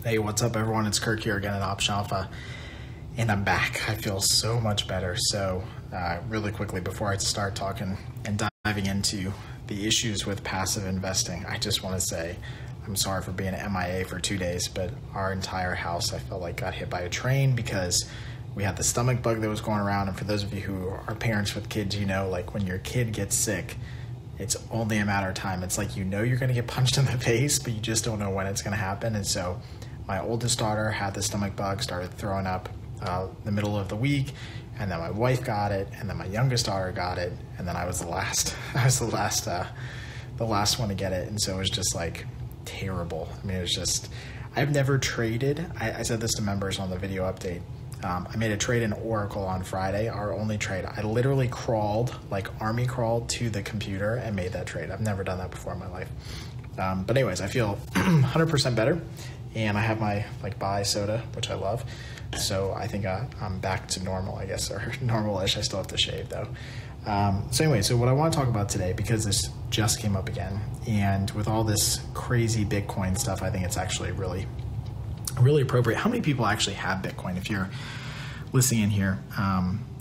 Hey, what's up everyone? It's Kirk here again at Option Alpha, and I'm back. I feel so much better. So really quickly before I start talking and diving into the issues with passive investing, I just want to say I'm sorry for being MIA for 2 days, but our entire house, I felt like, got hit by a train because we had the stomach bug that was going around. And for those of you who are parents with kids, you know, like when your kid gets sick, it's only a matter of time. It's like, you know, you're going to get punched in the face, but you just don't know when it's going to happen. And so my oldest daughter had the stomach bug, started throwing up the middle of the week, and then my wife got it, and then my youngest daughter got it, and then I was the last. I was the last one to get it, and so it was just like terrible. I mean, it was just. I've never traded. I said this to members on the video update. I made a trade in Oracle on Friday, our only trade. I literally crawled, like army crawled to the computer and made that trade. I've never done that before in my life. But anyways, I feel 100% better. And I have my buy soda, which I love. So I think I'm back to normal, I guess, or normal-ish. I still have to shave though. So what I want to talk about today, because this just came up again, and with all this crazy Bitcoin stuff, I think it's actually really appropriate. How many people actually have Bitcoin? If you're listening in here,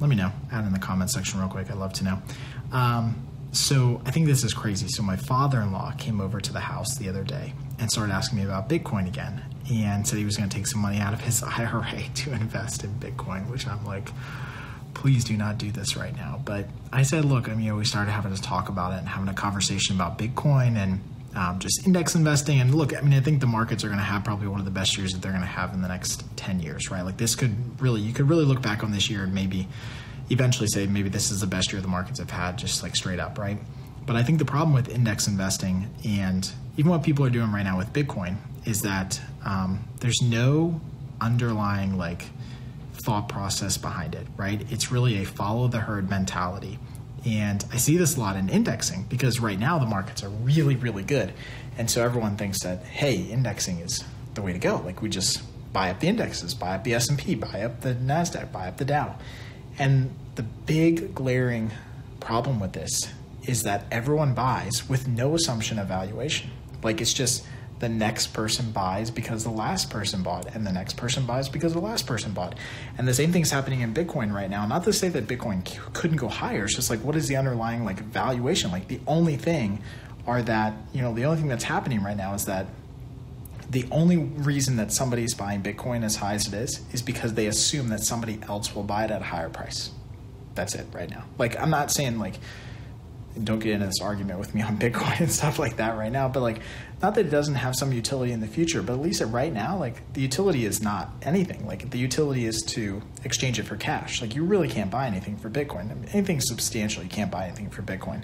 let me know. Add in the comment section real quick. I'd love to know. So I think this is crazy. So my father-in-law came over to the house the other day and started asking me about Bitcoin again, and said he was going to take some money out of his IRA to invest in Bitcoin, which I'm like, please do not do this right now. But I said, look, I mean, we started having to talk about it and having a conversation about Bitcoin and just index investing. And look, I mean, I think the markets are going to have probably one of the best years that they're going to have in the next 10 years, right? Like this you could really look back on this year and maybe eventually say maybe this is the best year the markets have had, just like straight up, right? But I think the problem with index investing and even what people are doing right now with Bitcoin is that there's no underlying thought process behind it, right? It's really a follow the herd mentality. And I see this a lot in indexing because right now the markets are really, really good. And so everyone thinks that, hey, indexing is the way to go. Like we just buy up the indexes, buy up the S&P, buy up the NASDAQ, buy up the Dow. And the big glaring problem with this is that everyone buys with no assumption of valuation. Like it's just the next person buys because the last person bought, and the next person buys because the last person bought. And the same thing's happening in Bitcoin right now. Not to say that Bitcoin couldn't go higher. It's just like, what is the underlying valuation? Like the only thing that's happening right now is that the only reason that somebody's buying Bitcoin as high as it is because they assume that somebody else will buy it at a higher price. That's it right now. Like, I'm not saying don't get into this argument with me on Bitcoin and stuff like that right now, but not that it doesn't have some utility in the future, but at least right now, the utility is not anything. The utility is to exchange it for cash. You really can't buy anything for Bitcoin. I mean, anything substantial, you can't buy anything for Bitcoin.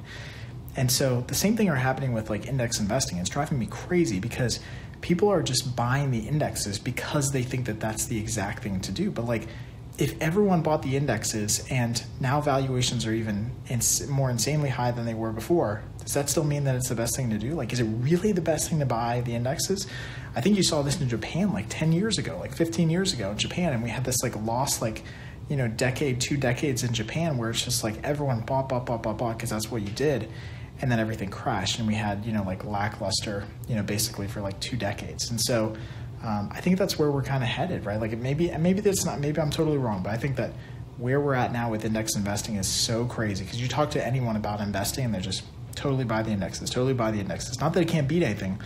And so the same thing are happening with index investing. It's driving me crazy because people are just buying the indexes because they think that that's the exact thing to do. But if everyone bought the indexes and now valuations are even more insanely high than they were before, does that still mean that it's the best thing to do? Is it really the best thing to buy the indexes? I think you saw this in Japan 10 years ago, 15 years ago in Japan, and we had this lost decade, 2 decades in Japan where it's just everyone bought because that's what you did. And then everything crashed and we had, lackluster, basically for 2 decades. And so I think that's where we're kind of headed, right? Maybe that's not, maybe I'm totally wrong, but I think that where we're at now with index investing is so crazy because you talk to anyone about investing and they're just totally buy the indexes. Not that it can't beat anything,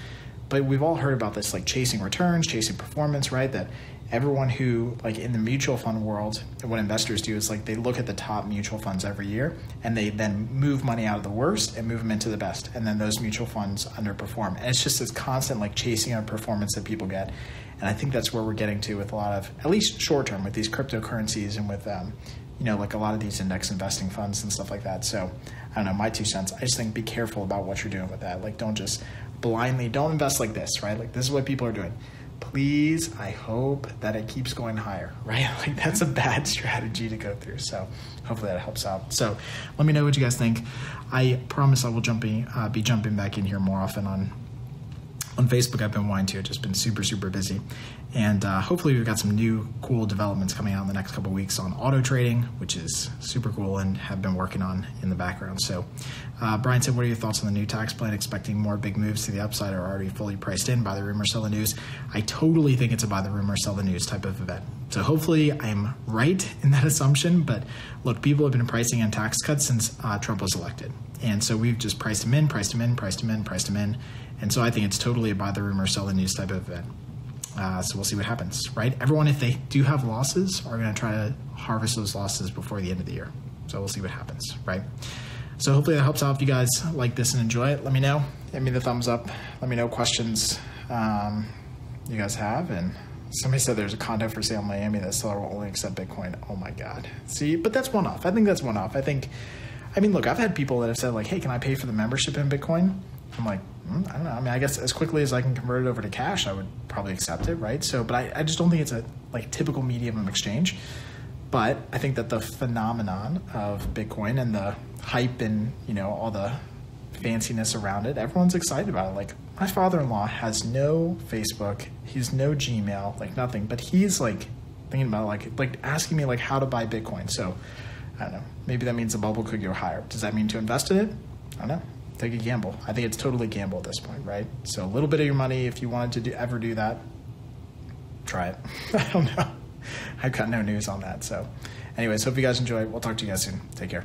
but we've all heard about this, chasing returns, chasing performance, right? That everyone who, in the mutual fund world, what investors do is they look at the top mutual funds every year and they then move money out of the worst and move them into the best. And then those mutual funds underperform. And it's just this constant chasing of performance that people get. And I think that's where we're getting to with a lot of, at least short term, with these cryptocurrencies and with, a lot of these index investing funds and stuff like that. So I don't know, my 2 cents. I just think be careful about what you're doing with that. Don't just blindly, don't invest like this, right? This is what people are doing. Please, I hope that it keeps going higher, right? That's a bad strategy to go through. So hopefully that helps out. So let me know what you guys think. I promise I will be jumping back in here more often on On Facebook, I've been wanting to. It's just been super, super busy. And hopefully we've got some new cool developments coming out in the next couple of weeks on auto trading, which is super cool and have been working on in the background. So Brian said, what are your thoughts on the new tax plan? Expecting more big moves to the upside or already fully priced in? Buy the rumor, sell the news. I totally think it's a buy the rumor, sell the news type of event. So hopefully I'm right in that assumption. But look, people have been pricing in tax cuts since Trump was elected. And so we've just priced them in. And so I think it's totally a buy the rumor, sell the news type of event. So we'll see what happens, right? Everyone, if they do have losses, are going to try to harvest those losses before the end of the year. So we'll see what happens, right? So hopefully that helps out. If you guys like this and enjoy it, let me know. Give me the thumbs up. Let me know questions you guys have. And somebody said there's a condo for sale in Miami that seller will only accept Bitcoin. Oh my God. See, but that's one off. I think that's one off. Look, I've had people that have said like, hey, can I pay for the membership in Bitcoin? I'm like, I don't know. I mean, I guess as quickly as I can convert it over to cash, I would probably accept it, right? So, but I just don't think it's a like typical medium of exchange. But I think that the phenomenon of Bitcoin and the hype and, all the fanciness around it, everyone's excited about it. Like my father-in-law has no Facebook, he's no Gmail, like nothing, but he's like thinking about like asking me like how to buy Bitcoin. So I don't know. Maybe that means the bubble could go higher. Does that mean to invest in it? I don't know. Take a gamble. I think it's totally gamble at this point, right? So a little bit of your money, if you wanted to ever do that, try it. I don't know. I've got no news on that. So anyways, hope you guys enjoy. We'll talk to you guys soon. Take care.